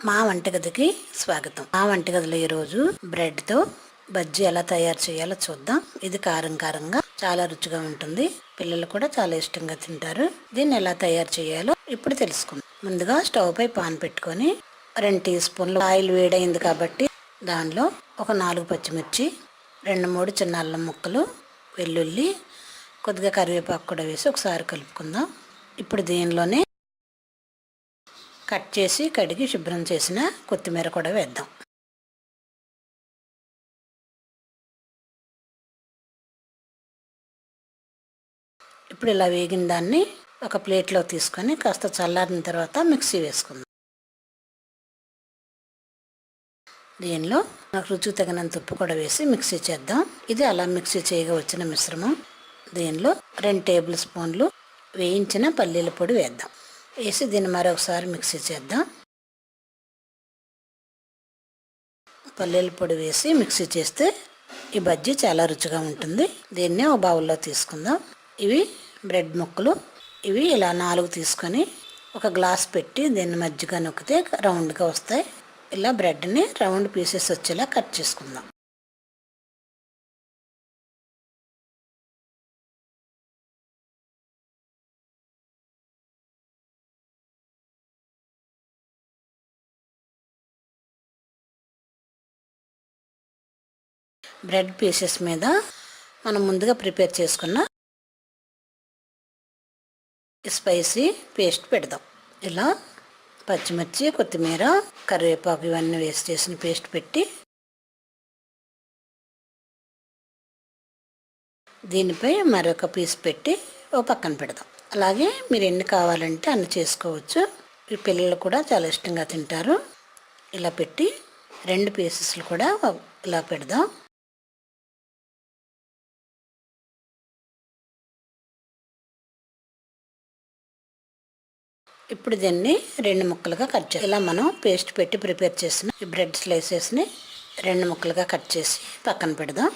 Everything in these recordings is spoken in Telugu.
మా వంటగదికి స్వాగతం. మా వంటగదిలో ఈరోజు బ్రెడ్తో బజ్జీ ఎలా తయారు చేయాలో చూద్దాం. ఇది కారంగా చాలా రుచిగా ఉంటుంది. పిల్లలు కూడా చాలా ఇష్టంగా తింటారు. దీన్ని ఎలా తయారు చేయాలో ఇప్పుడు తెలుసుకుందాం. ముందుగా స్టవ్ పై పాన్ పెట్టుకొని 2 టీ స్పూన్లు ఆయిల్ వేడైంది కాబట్టి దానిలో ఒక 4 పచ్చిమిర్చి, 2-3 చిన్న అల్లం ముక్కలు, వెల్లుల్లి, కొద్దిగా కరివేపాకు కూడా వేసి ఒకసారి కలుపుకుందాం. ఇప్పుడు దీనిలోనే కట్ చేసి కడిగి శుభ్రం చేసిన కొత్తిమీర కూడా వేద్దాం. ఇప్పుడు ఇలా వేగిన దాన్ని ఒక ప్లేట్లో తీసుకొని కాస్త చల్లారిన తర్వాత మిక్సీ వేసుకుందాం. దీనిలో నాకు రుచికి తగినంత ఉప్పు కూడా వేసి మిక్సీ చేద్దాం. ఇది అలా మిక్సీ చేయగా వచ్చిన మిశ్రమం. దీనిలో 2 టేబుల్ స్పూన్లు వేయించిన పల్లీల పొడి వేద్దాం. వేసి దీన్ని మరొకసారి మిక్సీ చేద్దాం. పల్లీల పొడి వేసి మిక్సీ చేస్తే ఈ బజ్జీ చాలా రుచిగా ఉంటుంది. దీన్ని ఒక బౌల్లో తీసుకుందాం. ఇవి బ్రెడ్ ముక్కలు. ఇవి ఇలా 4 తీసుకొని ఒక గ్లాస్ పెట్టి దీన్ని మజ్జిగ నొక్కితే రౌండ్గా వస్తాయి. ఇలా బ్రెడ్ని రౌండ్ పీసెస్ వచ్చేలా కట్ చేసుకుందాం. బ్రెడ్ పీసెస్ మీద మనం ముందుగా ప్రిపేర్ చేసుకున్న స్పైసీ పేస్ట్ పెడదాం. ఇలా పచ్చిమిర్చి, కొత్తిమీర, కరివేపాకు ఇవన్నీ వేస్ట్ చేసిన పేస్ట్ పెట్టి దీనిపై మరొక పీస్ పెట్టి ఓ పక్కన పెడదాం. అలాగే మీరు ఎన్ని కావాలంటే అన్ని చేసుకోవచ్చు. ఈ పిల్లలు కూడా చాలా ఇష్టంగా తింటారు. ఇలా పెట్టి 2 పీసెస్లు కూడా ఇలా పెడదాం. ఇప్పుడు దీన్ని 2 ముక్కలుగా కట్ చేయాలి. ఇలా మనం పేస్ట్ పెట్టి ప్రిపేర్ చేసిన ఈ బ్రెడ్ స్లైసెస్ని 2 ముక్కలుగా కట్ చేసి పక్కన పెడదాం.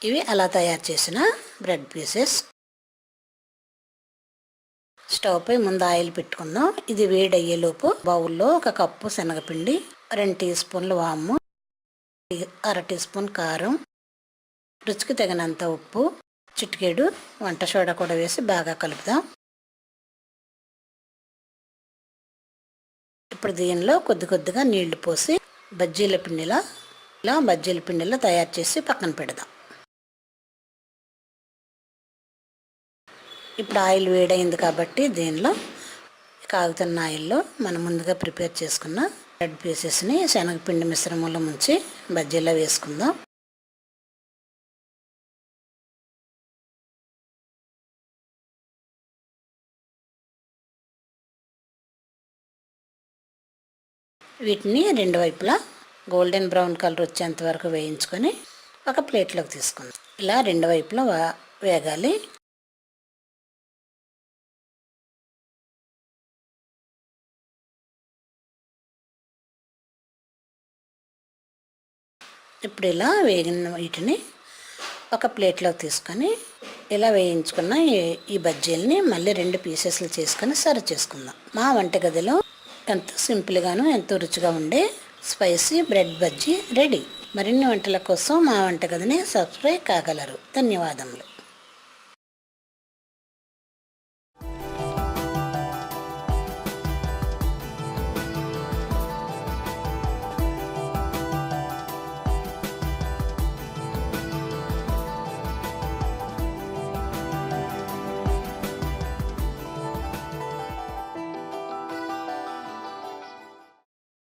ఇవి అలా తయారు చేసిన బ్రెడ్ పీసెస్. స్టవ్ పై ముందు ఆయిల్ పెట్టుకుందాం. ఇది వేడి అయ్యేలోపు బౌల్లో 1 కప్పు శనగపిండి, 2 టీ స్పూన్లు వాము, 1/2 టీ స్పూన్ కారం, రుచికి తగినంత ఉప్పు, చిటికెడు వంట సోడా కూడా వేసి బాగా కలుపుదాం. ఇప్పుడు దీనిలో కొద్దిగా నీళ్లు పోసి బజ్జీల పిండిలా తయారు చేసి పక్కన పెడదాం. ఇప్పుడు ఆయిల్ వేడైంది కాబట్టి దీనిలో కాగుతున్న ఆయిల్లో మనం ముందుగా ప్రిపేర్ చేసుకున్న బ్రెడ్ పీసెస్ని శనగపిండి మిశ్రమంలో ముంచి బజ్జీలా వేసుకుందాం. వీటిని 2 వైపులా గోల్డెన్ బ్రౌన్ కలర్ వచ్చేంత వరకు వేయించుకొని ఒక ప్లేట్లోకి తీసుకుందాం. ఇలా 2 వైపులా వేగాలి. ఇప్పుడు ఇలా వేగిన వీటిని ఒక ప్లేట్లోకి తీసుకొని ఇలా వేయించుకున్న ఈ బజ్జీలని మళ్ళీ 2 పీసెస్లు చేసుకొని సర్వ్ చేసుకుందాం. మా వంటగదిలో ఎంతో సింపుల్గాను ఎంతో రుచిగా ఉండే స్పైసీ బ్రెడ్ బజ్జీ రెడీ. మరిన్ని వంటల కోసం మా వంటగదిని సబ్స్క్రైబ్ కాగలరు. ధన్యవాదములు.